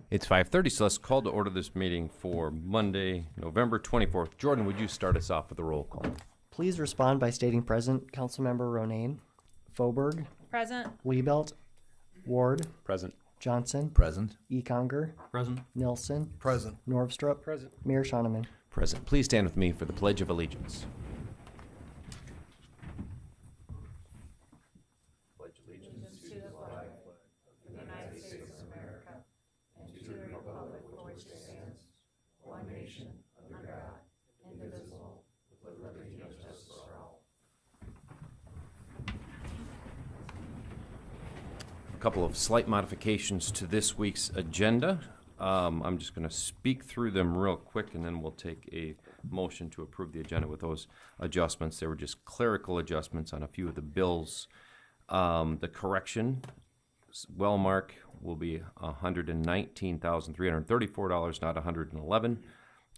It's 5:30, so let's call to order this meeting for Monday, November 24th. Jordan, would you start us off with a roll call? Please respond by stating present. Councilmember Ronayne, Faubourg, Present. Liebelt, Ward, Present. Johnson, Present. Econger, Present. Nilsson, Present. Norvstrup, Present. Mayor Shoneman. Present. Please stand with me for the Pledge of Allegiance. A couple of slight modifications to this week's agenda. I'm just going to speak through them real quick, and then we'll take a motion to approve the agenda with those adjustments. They were just clerical adjustments on a few of the bills. The correction, Wellmark will be $119,334, not $111.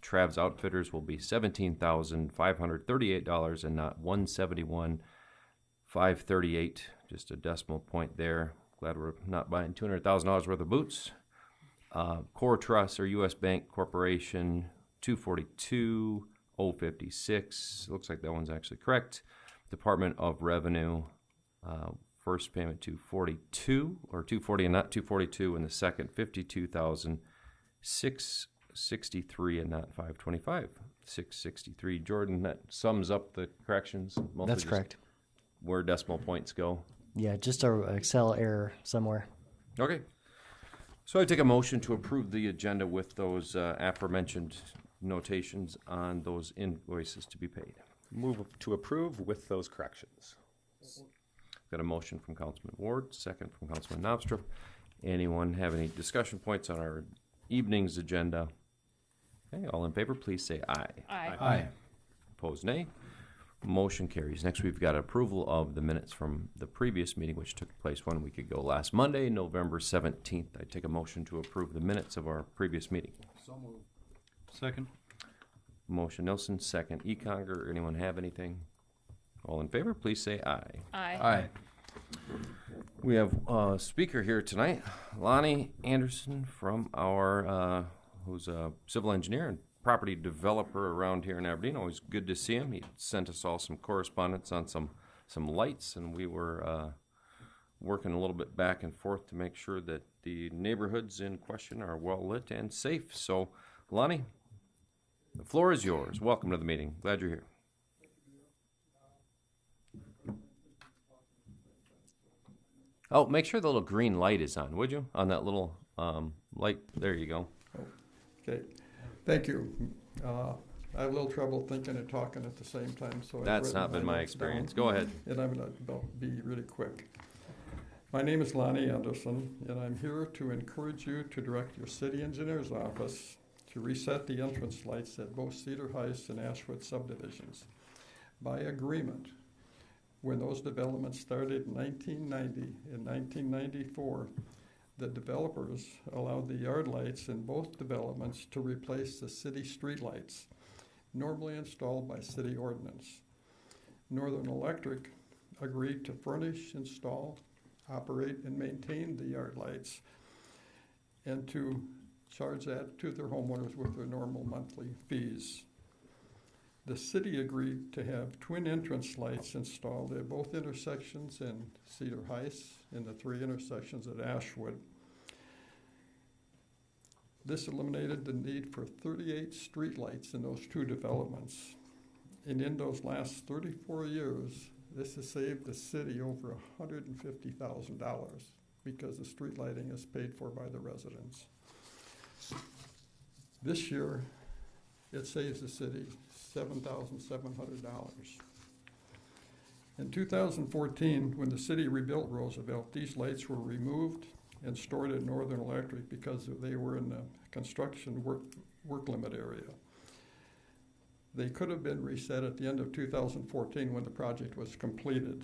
Trav's Outfitters will be $17,538 and not $171,538. Just a decimal point there. Glad we're not buying $200,000 worth of boots. Core Trust or U.S. Bank Corporation, $242,056. Looks like that one's actually correct. Department of Revenue, first payment $242 or $240 and not $242, and the second $52,663 and not $525. $663. Jordan, that sums up the corrections. That's correct. Where decimal points go. Yeah, just a Excel error somewhere. Okay. So I take a motion to approve the agenda with those aforementioned notations on those invoices to be paid. Move to approve with those corrections. Got a motion from Councilman Ward, second from Councilman Norvstrup. Anyone have any discussion points on our evening's agenda? Okay, all in favor, please say aye. Aye. Aye. Opposed, nay. Motion carries. Next, we've got approval of the minutes from the previous meeting, which took place 1 week ago, last Monday, November 17th. I take a motion to approve the minutes of our previous meeting. So moved. Second. Motion Nilsson, second Econger. Anyone have anything? All in favor, please say aye. Aye. Aye. We have a speaker here tonight, Lonnie Anderson from our, who's a civil engineer and property developer around here in Aberdeen. Always good to see him. He sent us all some correspondence on some lights, and we were working a little bit back and forth to make sure that the neighborhoods in question are well lit and safe. So, Lonnie, the floor is yours. Welcome to the meeting. Glad you're here. Oh, make sure the little green light is on, would you? On that little light. There you go. Okay, thank you. I have a little trouble thinking and talking at the same time, so That's not been my experience. Go ahead. And I'm going to be really quick. My name is Lonnie Anderson, and I'm here to encourage you to direct your city engineer's office to reset the entrance lights at both Cedar Heights and Ashwood subdivisions. By agreement, when those developments started in 1990 and 1994, the developers allowed the yard lights in both developments to replace the city street lights, normally installed by city ordinance. Northern Electric agreed to furnish, install, operate, and maintain the yard lights, and to charge that to their homeowners with their normal monthly fees. The city agreed to have twin entrance lights installed at both intersections in Cedar Heights and the 3 intersections at Ashwood. This eliminated the need for 38 streetlights in those 2 developments. And in those last 34 years, this has saved the city over $150,000 because the street lighting is paid for by the residents. This year, it saves the city $7,700. In 2014, when the city rebuilt Roosevelt, these lights were removed and stored at Northern Electric because they were in the construction work limit area. They could have been reset at the end of 2014 when the project was completed.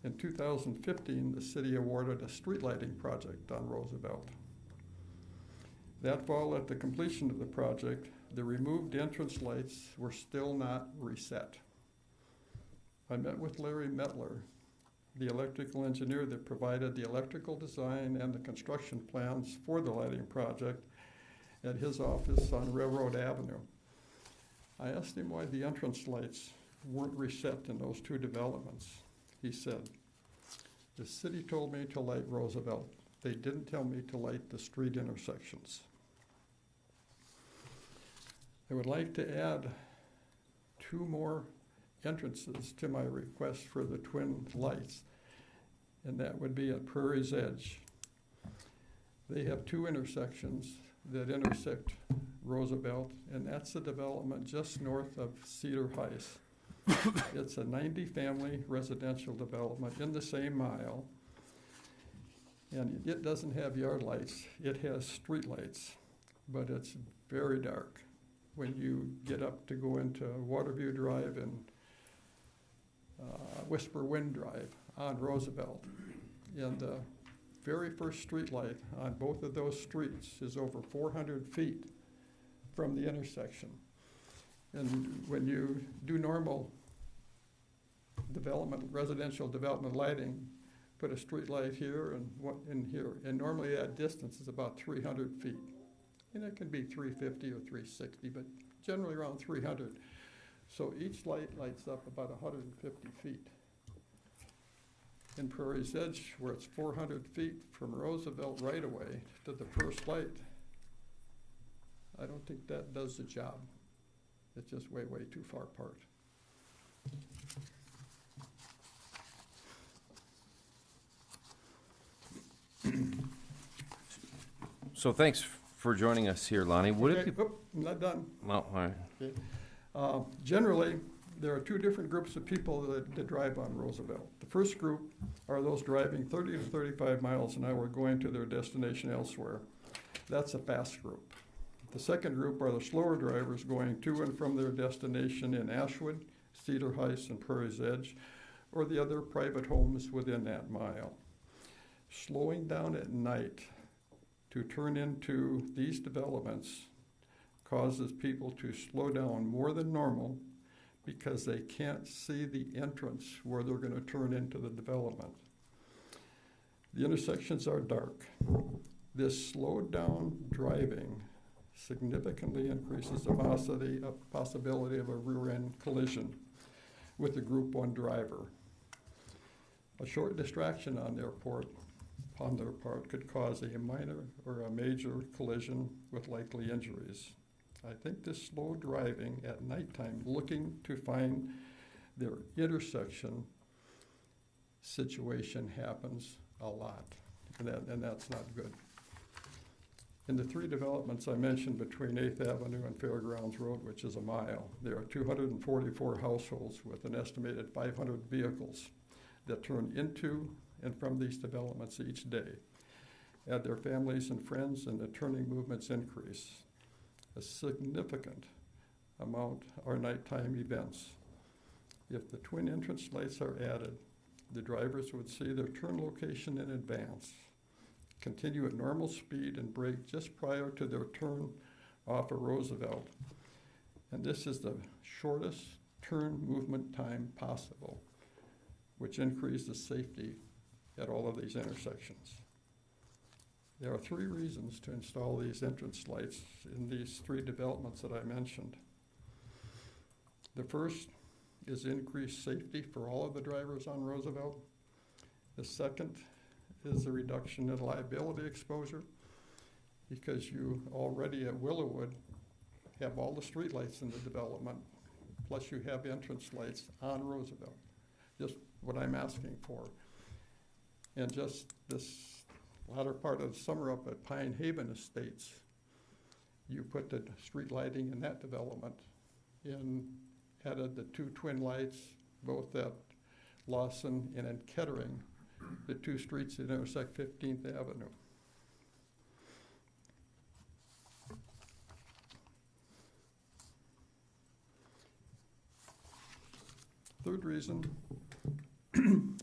In 2015, the city awarded a street lighting project on Roosevelt. That fall, at the completion of the project, the removed entrance lights were still not reset. I met with Larry Metler, the electrical engineer that provided the electrical design and the construction plans for the lighting project at his office on Railroad Avenue. I asked him why the entrance lights weren't reset in those two developments. He said, "The city told me to light Roosevelt. They didn't tell me to light the street intersections." I would like to add 2 more entrances to my request for the twin lights, and that would be at Prairie's Edge. They have 2 intersections that intersect Roosevelt, and that's a development just north of Cedar Heights. It's a 90-family residential development in the same mile, and it doesn't have yard lights. It has street lights, but it's very dark when you get up to go into Waterview Drive and Whisper Wind Drive on Roosevelt. And the very first street light on both of those streets is over 400 feet from the intersection. And when you do normal development, residential development lighting, put a street light here and one in here, and normally that distance is about 300 feet. And it can be 350 or 360, but generally around 300. So each light lights up about 150 feet. In Prairie's Edge, where it's 400 feet from Roosevelt right away to the first light, I don't think that does the job. It's just way, way too far apart. So thanks for joining us here, Lonnie. Would Okay, it be? oop, I'm not done. Well, all right. Generally, there are 2 different groups of people that drive on Roosevelt. The first group are those driving 30 to 35 miles an hour going to their destination elsewhere. That's a fast group. The second group are the slower drivers going to and from their destination in Ashwood, Cedar Heights, and Prairie's Edge, or the other private homes within that mile. Slowing down at night to turn into these developments causes people to slow down more than normal because they can't see the entrance where they're going to turn into the development. The intersections are dark. This slowed down driving significantly increases the possibility of a rear-end collision with the Group 1 driver. A short distraction on their part could cause a minor or a major collision with likely injuries. I think this slow driving at nighttime, looking to find their intersection situation happens a lot, and that's not good. In the 3 developments I mentioned between 8th Avenue and Fairgrounds Road, which is a mile, there are 244 households with an estimated 500 vehicles that turn into and from these developments each day. Add their families and friends, and the turning movements increase. A significant amount are nighttime events. If the twin entrance lights are added, the drivers would see their turn location in advance, continue at normal speed, and brake just prior to their turn off of Roosevelt. And this is the shortest turn movement time possible, which increases safety at all of these intersections. There are 3 reasons to install these entrance lights in these 3 developments that I mentioned. The first is increased safety for all of the drivers on Roosevelt. The second is a reduction in liability exposure, because you already at Willowwood have all the street lights in the development, plus you have entrance lights on Roosevelt. Just what I'm asking for. And just this latter part of the summer up at Pine Haven Estates, you put the street lighting in that development and added the 2 twin lights, both at Lawson and in Kettering, the 2 streets that intersect 15th Avenue. Third reason to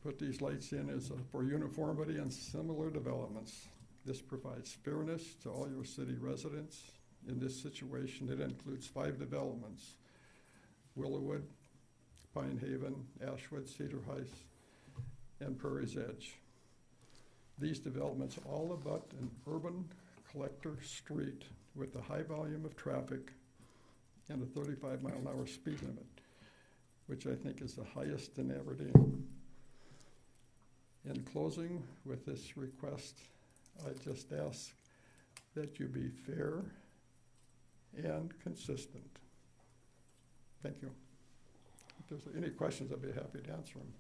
put these lights in is for uniformity and similar developments. This provides fairness to all your city residents. In this situation, it includes 5 developments: Willowwood, Pine Haven, Ashwood, Cedar Heights, and Prairie's Edge. These developments all abut an urban collector street with a high volume of traffic and a 35-mile-an-hour speed limit, which I think is the highest in Aberdeen. In closing with this request, I just ask that you be fair and consistent. Thank you. If there's any questions, I'd be happy to answer them.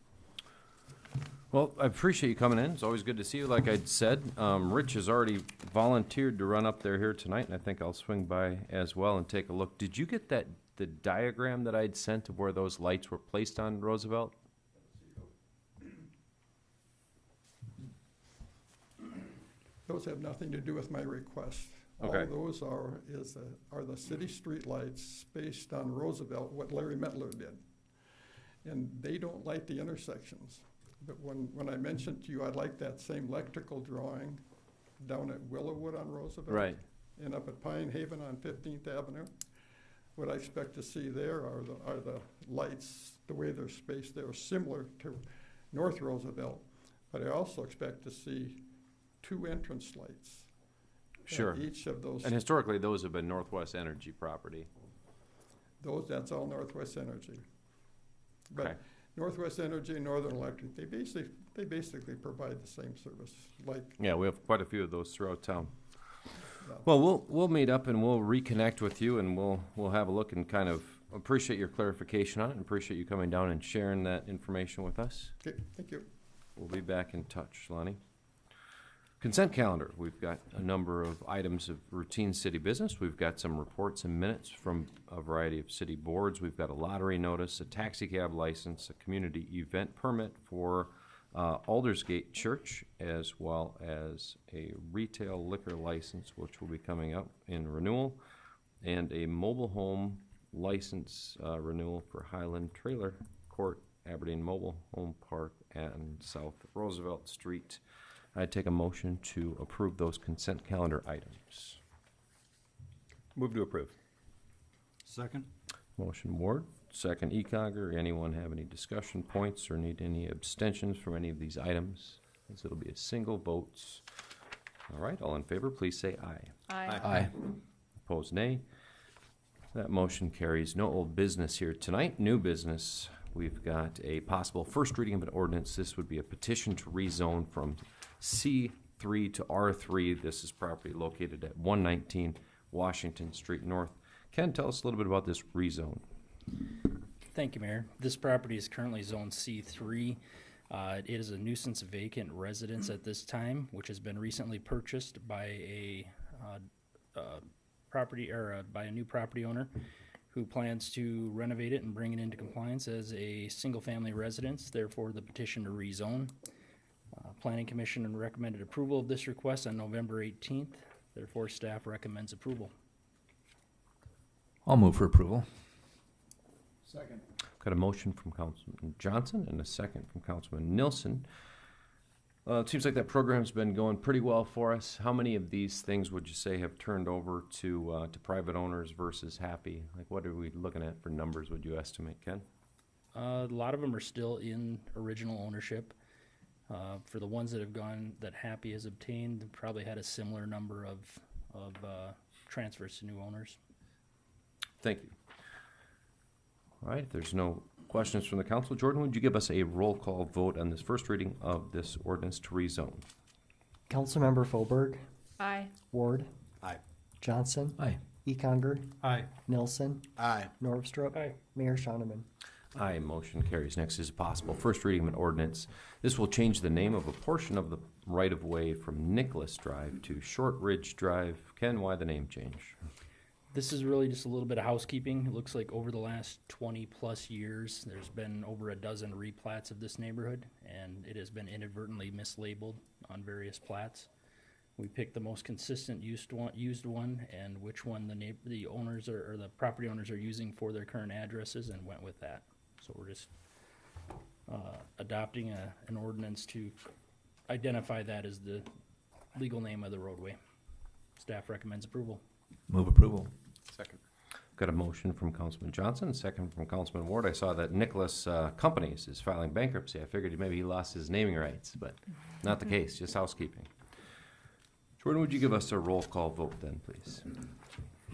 Well, I appreciate you coming in. It's always good to see you. Like I said, Rich has already volunteered to run up there here tonight, and I think I'll swing by as well and take a look. Did you get the diagram that I'd sent of where those lights were placed on Roosevelt? Those have nothing to do with my request. Okay. All those are the city streetlights based on Roosevelt, what Larry Mettler did. And they don't light the intersections. But when I mentioned to you, I'd like that same electrical drawing down at Willowwood on Roosevelt. Right. And up at Pine Haven on 15th Avenue. What I expect to see there are the lights, the way they're spaced. They're similar to North Roosevelt. But I also expect to see 2 entrance lights. Sure. At each of those. And historically, those have been Northwest Energy property. That's all Northwest Energy. But Okay. Northwest Energy and Northern Electric, they basically provide the same service. Like, Yeah, we have quite a few of those throughout town. Yeah. Well, we'll meet up and we'll reconnect with you, and we'll have a look and kind of appreciate your clarification on it, and appreciate you coming down and sharing that information with us. okay, thank you. We'll be back in touch, Lonnie. Consent calendar. We've got a number of items of routine city business. We've got some reports and minutes from a variety of city boards. We've got a lottery notice, a taxi cab license, a community event permit for Aldersgate Church, as well as a retail liquor license, which will be coming up in renewal, and a mobile home license renewal for Highland Trailer Court, Aberdeen Mobile Home Park, and South Roosevelt Street. I'd take a motion to approve those consent calendar items. Move to approve. Second. Motion Ward, second Econger. Anyone have any discussion points or need any abstentions from any of these items? As it'll be a single vote. All right, all in favor, please say aye. Aye. Opposed, nay. That motion carries. No old business here tonight. New business. We've got a possible first reading of an ordinance. This would be a petition to rezone from C3 to R3. This is property located at 119 Washington Street North. Ken, tell us a little bit about this rezone. Thank you, Mayor. This property is currently Zone C3. It is a nuisance vacant residence at this time, which has been recently purchased by a by a new property owner who plans to renovate it and bring it into compliance as a single-family residence. Therefore, the petition to rezone. Planning Commission recommended approval of this request on November 18th. Therefore, staff recommends approval. I'll move for approval. Second. Got a motion from Councilman Johnson and a second from Councilman Nilsson. It seems like that program's been going pretty well for us. How many of these things would you say have turned over to private owners versus happy? Like, what are we looking at for numbers, would you estimate, Ken? A lot of them are still in original ownership. For the ones that have gone, that Happy has obtained, probably had a similar number of transfers to new owners. Thank you. All right, if there's no questions from the council, Jordan, would you give us a roll call vote on this first reading of this ordinance to rezone? Councilmember Foberg, Aye. Ward, Aye. Johnson, Aye. Econger, Aye. Nilsson, Aye. Norvstrup, Aye. Mayor Shoneman. Aye, motion carries. Next is possible first reading of an ordinance. This will change the name of a portion of the right-of-way from Nicholas Drive to Short Ridge Drive. Ken, why the name change? This is really just a little bit of housekeeping. It looks like over the last 20-plus years, there's been over a dozen replats of this neighborhood, and it has been inadvertently mislabeled on various plats. We picked the most consistent used one, and which one the owners or the property owners are using for their current addresses, and went with that. So we're just adopting an ordinance to identify that as the legal name of the roadway. Staff recommends approval. Move approval. Second. Got a motion from Councilman Johnson, a second from Councilman Ward. I saw that Nicholas Companies is filing bankruptcy. I figured maybe he lost his naming rights, but not the case, just housekeeping. Jordan, would you give us a roll call vote then, please?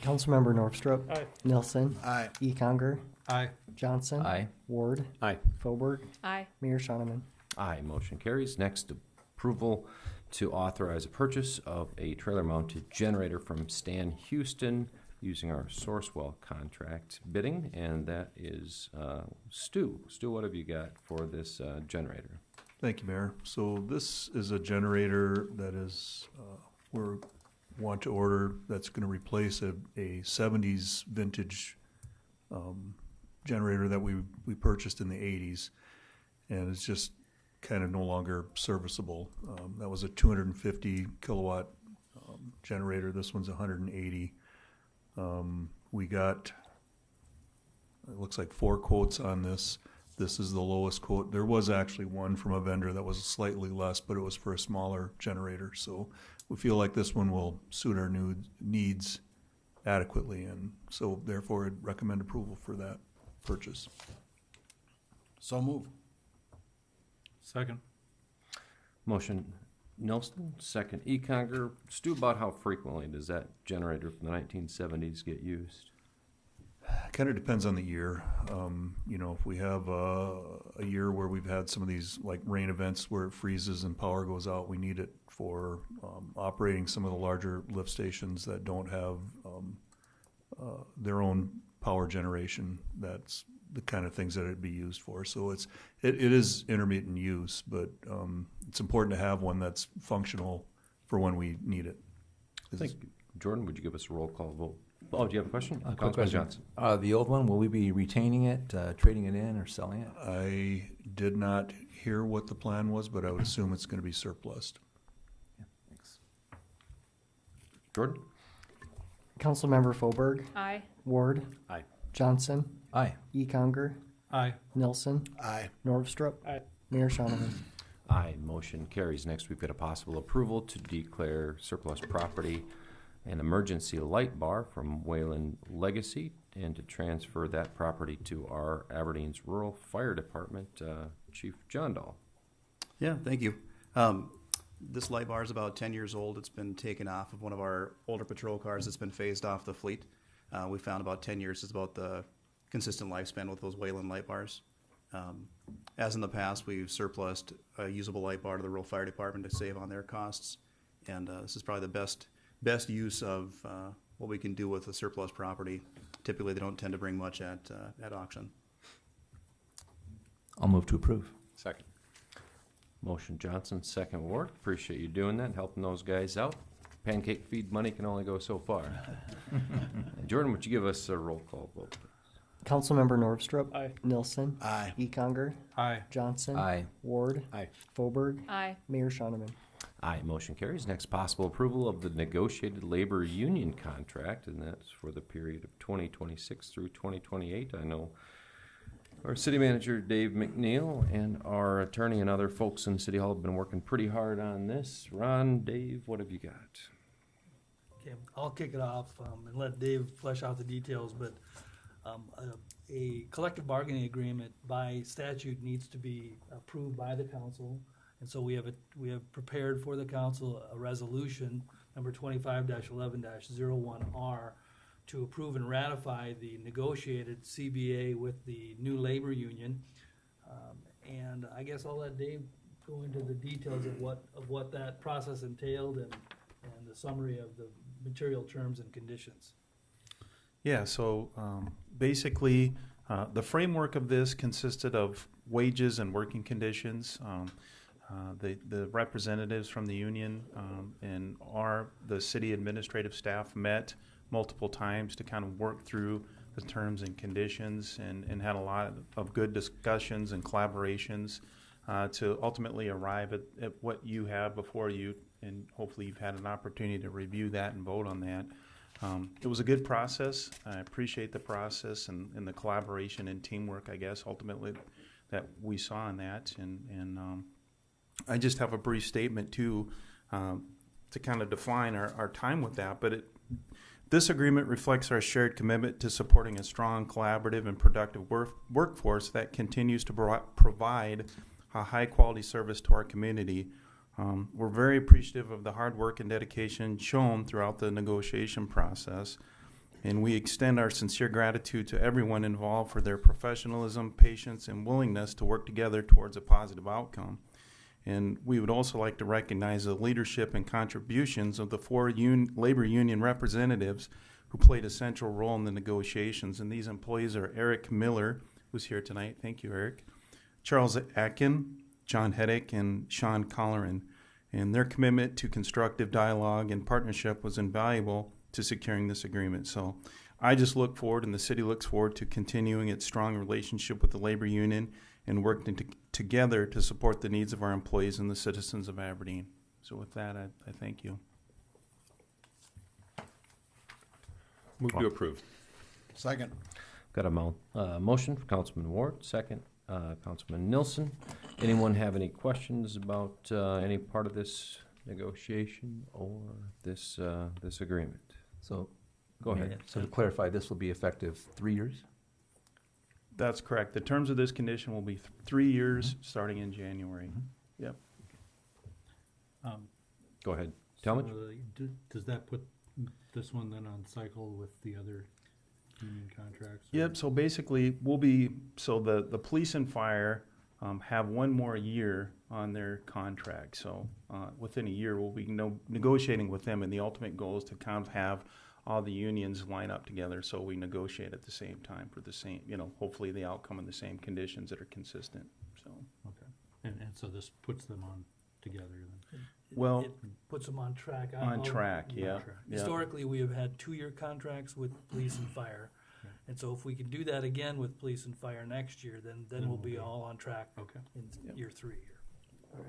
Councilmember Norvstrup. Aye. Nelson. Aye. Econger. Aye. Johnson. Aye. Ward. Aye. Foberg. Aye. Mayor Shoneman. Aye, motion carries. Next, approval to authorize a purchase of a trailer-mounted generator from Stan Houston using our Sourcewell contract bidding, and that is Stu. Stu, what have you got for this generator? Thank you, Mayor. So this is a generator that is, want to order, that's gonna replace a 70s vintage generator that we purchased in the 80s. And it's just kind of no longer serviceable. That was a 250 kilowatt generator. This one's 180. We got, it looks like 4 quotes on this. This is the lowest quote. There was actually one from a vendor that was slightly less, but it was for a smaller generator. So we feel like this one will suit our new needs adequately, and so therefore I'd recommend approval for that purchase. So move. Second. Motion Nelson, second Econger. Stu, about how frequently does that generator from the 1970s get used? Kind of depends on the year. You know, if we have a year where we've had some of these like rain events where it freezes and power goes out, we need it for operating some of the larger lift stations that don't have their own power generation. That's the kind of things that it'd be used for. So it is intermittent use, but it's important to have one that's functional for when we need it. Thank you. Jordan, would you give us a roll call vote? Oh, do you have a question? Quick Councilman question. Johnson. The old one, will we be retaining it, trading it in, or selling it? I did not hear what the plan was, but I would assume it's going to be surplused. Yeah, thanks. Jordan? Councilmember Foberg. Aye. Ward. Aye. Johnson. Aye. Econger. Aye. Nelson. Aye. Norvstrup. Aye. Mayor Shoneman. Aye, motion carries. Next, we've got a possible approval to declare surplus property an emergency light bar from Wayland Legacy and to transfer that property to our Aberdeen's Rural Fire Department. Chief John Dahl. Yeah, thank you. This light bar is about 10 years old. It's been taken off of one of our older patrol cars. It's been phased off the fleet. We found about 10 years is about the consistent lifespan with those Wayland light bars. As in the past, we've surplused a usable light bar to the Rural Fire Department to save on their costs. And this is probably the best use of what we can do with a surplus property. Typically, they don't tend to bring much at auction. I'll move to approve. Second. Motion Johnson, second Ward. Appreciate you doing that, helping those guys out. Pancake feed money can only go so far. Jordan, would you give us a roll call vote? Councilmember Norvstrup. Aye. Nelson. Aye. Econger. Aye. Johnson. Aye. Ward. Aye. Foberg. Aye. Mayor Shoneman. Aye, motion carries. Next, possible approval of the negotiated labor union contract, and that's for the period of 2026 through 2028. I know our city manager, Dave McNeil, and our attorney and other folks in City Hall have been working pretty hard on this. Ron, Dave, what have you got? Okay, I'll kick it off and let Dave flesh out the details, but a collective bargaining agreement by statute needs to be approved by the council. And so we have prepared for the council a resolution, number 25-11-01R, to approve and ratify the negotiated CBA with the new labor union. And I guess I'll let Dave go into the details of what that process entailed and the summary of the material terms and conditions. Yeah, so basically the framework of this consisted of wages and working conditions. The representatives from the union and the city administrative staff met multiple times to kind of work through the terms and conditions and had a lot of good discussions and collaborations to ultimately arrive at what you have before you, and hopefully you've had an opportunity to review that and vote on that. It was a good process. I appreciate the process and the collaboration and teamwork, I guess, ultimately that we saw in that. And I just have a brief statement too to kind of define our time with that. But This agreement reflects our shared commitment to supporting a strong, collaborative, and productive workforce that continues to provide a high-quality service to our community. We're very appreciative of the hard work and dedication shown throughout the negotiation process, and we extend our sincere gratitude to everyone involved for their professionalism, patience, and willingness to work together towards a positive outcome. And we would also like to recognize the leadership and contributions of the four labor union representatives who played a central role in the negotiations. And these employees are Eric Miller, who's here tonight. Thank you, Eric. Charles Atkin, John Heddick, and Sean Colleran. And their commitment to constructive dialogue and partnership was invaluable to securing this agreement. So I just look forward, and the city looks forward to continuing its strong relationship with the labor union and working together to support the needs of our employees and the citizens of Aberdeen. So with that, I thank you. Move to approve. Second. Got a motion for Councilman Ward, second Councilman Nilsson. Anyone have any questions about any part of this negotiation or this agreement? So, Go ahead. So to clarify, this will be effective 3 years? That's correct. The terms of this condition will be 3 years, starting in January. Yep. Go ahead. Tell me. Does that put this one then on cycle with the other union contracts? Yep. So basically, so the police and fire have one more year on their contract. So within a year, we'll be negotiating with them, and the ultimate goal is to kind of have all the unions line up together so we negotiate at the same time for the same, hopefully the outcome and the same conditions that are consistent. So Okay. And so this puts them on together then? Well, It puts them on track. on track, yeah. track. Yeah. Historically, we have had 2-year contracts with police and fire. Okay. And so if we can do that again with police and fire next year, then we'll be all on track Okay. in Yep. year 3 here.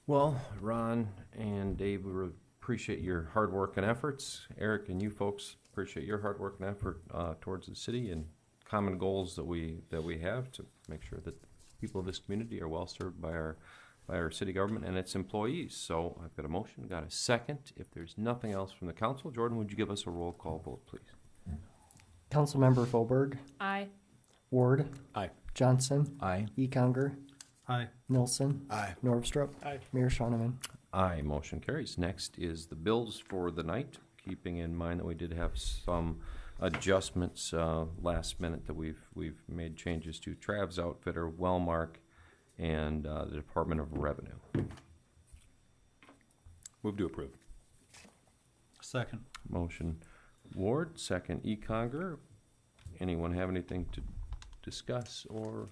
Well, Ron and Dave, we appreciate your hard work and efforts. Eric and you folks appreciate your hard work and effort towards the city and common goals that we have to make sure that people of this community are well served by our city government and its employees. So I've got a motion, got a second. If there's nothing else from the council, Jordan, would you give us a roll call vote, please? Councilmember Foberg, Aye. Ward, Aye. Johnson, Aye. Econger, Aye. Nilsson, Aye. Norvstrup, Aye. Mayor Shoneman. Aye, motion carries. Next is the bills for the night, keeping in mind that we did have some adjustments last minute that we've made changes to Trav's Outfitter, Wellmark, and the Department of Revenue. Move to approve. Second. Motion Ward, second Econger. Anyone have anything to discuss or?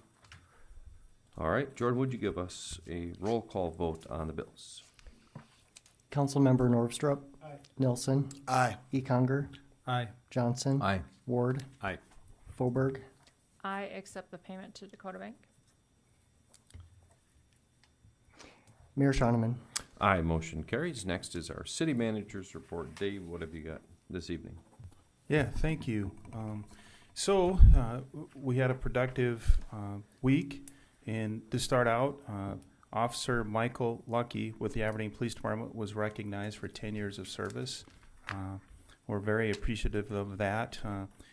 All right, Jordan, would you give us a roll call vote on the bills? Councilmember Norvstrup, Nilsson, Aye. Econger, Aye. Johnson, Aye. Ward, Aye. Foberg, I accept the payment to Dakota Bank. Mayor Shoneman. Aye, motion carries. Next is our city manager's report. Dave, what have you got this evening? Yeah, thank you. We had a productive week, and to start out, Officer Michael Lucky with the Aberdeen Police Department was recognized for 10 years of service. We're very appreciative of that.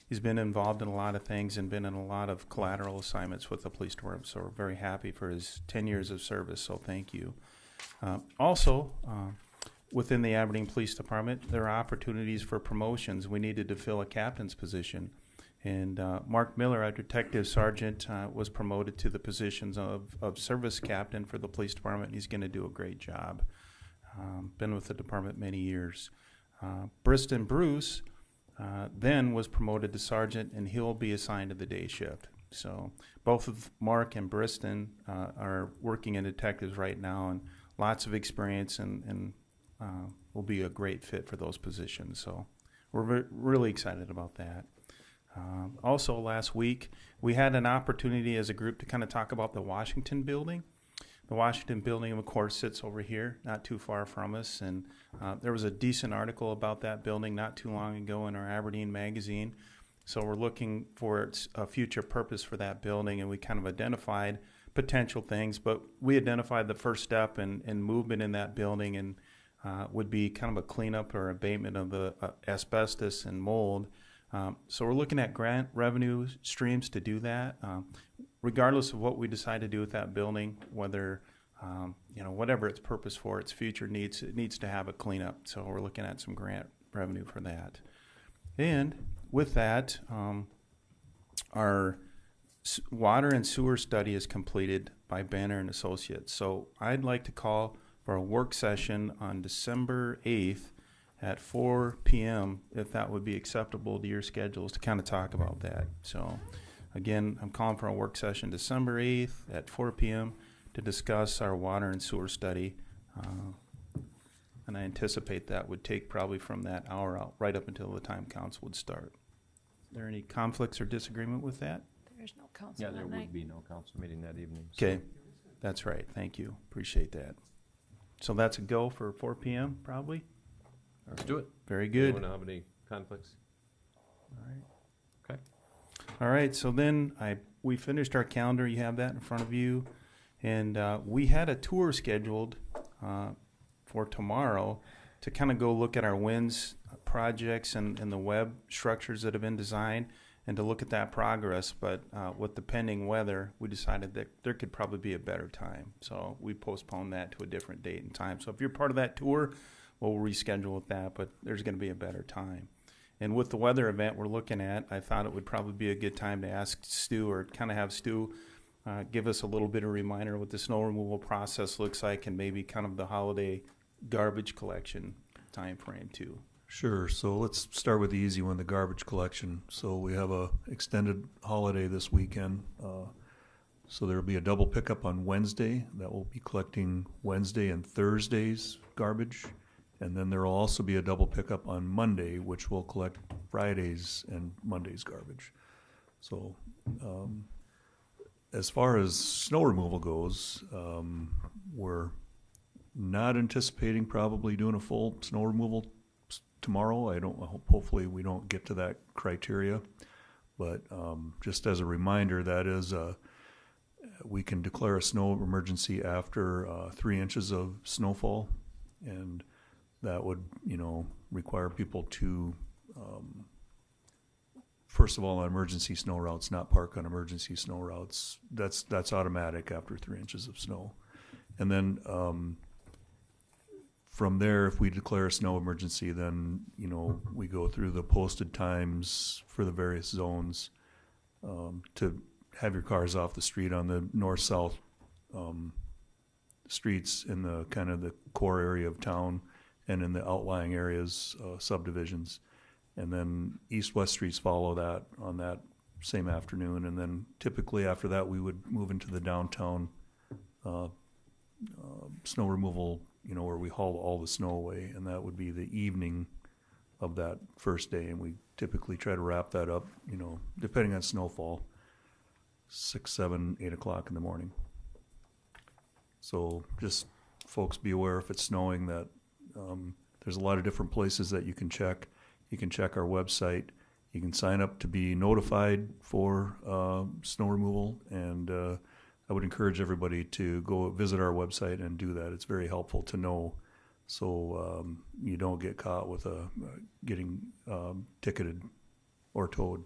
He's been involved in a lot of things and been in a lot of collateral assignments with the police department, so we're very happy for his 10 years of service, so thank you. Within the Aberdeen Police Department, there are opportunities for promotions. We needed to fill a captain's position. And Mark Miller, our detective sergeant, was promoted to the positions of service captain for the police department. He's going to do a great job. Been with the department many years. Briston Bruce then was promoted to sergeant, and he'll be assigned to the day shift. So both of Mark and Briston are working in detectives right now, and lots of experience, and will be a great fit for those positions. So we're really excited about that. Also, last week, we had an opportunity as a group to kind of talk about the Washington building. The Washington building, of course, sits over here, not too far from us, and there was a decent article about that building not too long ago in our Aberdeen magazine. So we're looking for a future purpose for that building, and we kind of identified potential things, but we identified the first step and movement in that building, and would be kind of a cleanup or abatement of the asbestos and mold. So we're looking at grant revenue streams to do that. Regardless of what we decide to do with that building, whether whatever its purpose for, its future needs, it needs to have a cleanup. So we're looking at some grant revenue for that. And with that, our water and sewer study is completed by Banner and Associates. So I'd like to call for a work session on December 8th at 4 p.m. if that would be acceptable to your schedules to kind of talk about that. So again, I'm calling for a work session December 8th at 4 p.m. to discuss our water and sewer study. And I anticipate that would take probably from that hour out right up until the time council would start. Is there any conflicts or disagreement with that? There's no council Yeah, that there night. would be no council meeting that evening. so- Okay, that's right. Thank you. Appreciate that. So that's a go for 4 p.m. probably? Let's do it. Very good. Anyone have any conflicts? All right. Okay. All right, so then we finished our calendar. You have that in front of you. And we had a tour scheduled for tomorrow to kind of go look at our WINS projects and the web structures that have been designed and to look at that progress. But with the pending weather, we decided that there could probably be a better time. So we postponed that to a different date and time. So if you're part of that tour, we'll reschedule with that, but there's going to be a better time. And with the weather event we're looking at, I thought it would probably be a good time to ask Stu or kind of have Stu give us a little bit of reminder what the snow removal process looks like and maybe kind of the holiday garbage collection time frame too. Sure. So let's start with the easy one, the garbage collection. So we have a extended holiday this weekend. So there will be a double pickup on Wednesday that will be collecting Wednesday and Thursday's garbage. And then there will also be a double pickup on Monday, which will collect Friday's and Monday's garbage. So as far as snow removal goes, we're not anticipating probably doing a full snow removal tomorrow. Hopefully we don't get to that criteria. But just as a reminder, that is we can declare a snow emergency after 3 inches of snowfall, and that would, require people to, first of all, on emergency snow routes, not park on emergency snow routes. That's automatic after 3 inches of snow. And then from there, if we declare a snow emergency, then, we go through the posted times for the various zones to have your cars off the street on the north-south streets in the kind of the core area of town and in the outlying areas, subdivisions. And then east-west streets follow that on that same afternoon. And then typically after that, we would move into the downtown snow removal, where we haul all the snow away. And that would be the evening of that first day. And we typically try to wrap that up, depending on snowfall, 6, 7, 8 o'clock in the morning. So just folks be aware if it's snowing that there's a lot of different places that you can check. You can check our website. You can sign up to be notified for snow removal, and I would encourage everybody to go visit our website and do that. It's very helpful to know, so you don't get caught with getting ticketed or towed.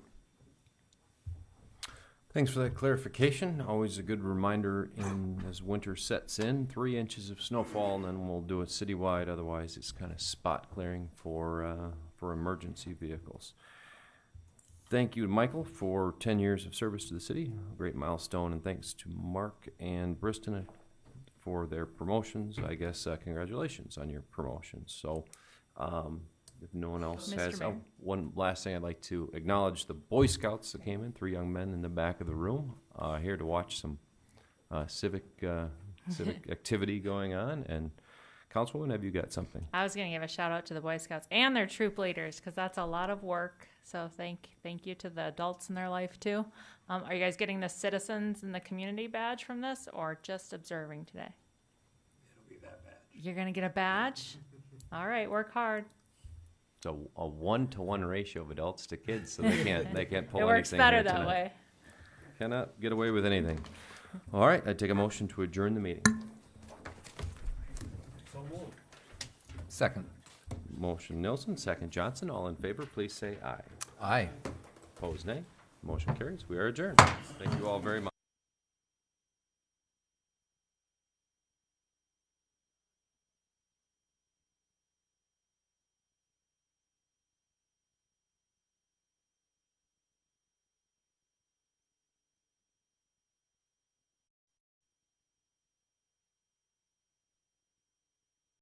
Thanks for that clarification. Always a good reminder as winter sets in, 3 inches of snowfall, and then we'll do it citywide. Otherwise, it's kind of spot clearing for emergency vehicles. Thank you, Michael, for 10 years of service to the city. A great milestone, and thanks to Mark and Briston for their promotions. I guess congratulations on your promotions. So if no one else Mr. has... Mayor. one last thing, I'd like to acknowledge the Boy Scouts that came in, 3 young men in the back of the room, here to watch some civic activity going on. And Councilwoman, have you got something? I was going to give a shout out to the Boy Scouts and their troop leaders because that's a lot of work. So thank you to the adults in their life too. Are you guys getting the citizens and the community badge from this or just observing today? It'll be that badge. You're going to get a badge? All right, work hard. It's a 1-to-1 ratio of adults to kids, so they can't pull anything. It works better here that tonight. way. Cannot get away with anything. All right, I take a motion to adjourn the meeting. Second. Motion Nilsson, second Johnson. All in favor, please say aye. Aye. Opposed, nay. Motion carries. We are adjourned. Thank you all very much.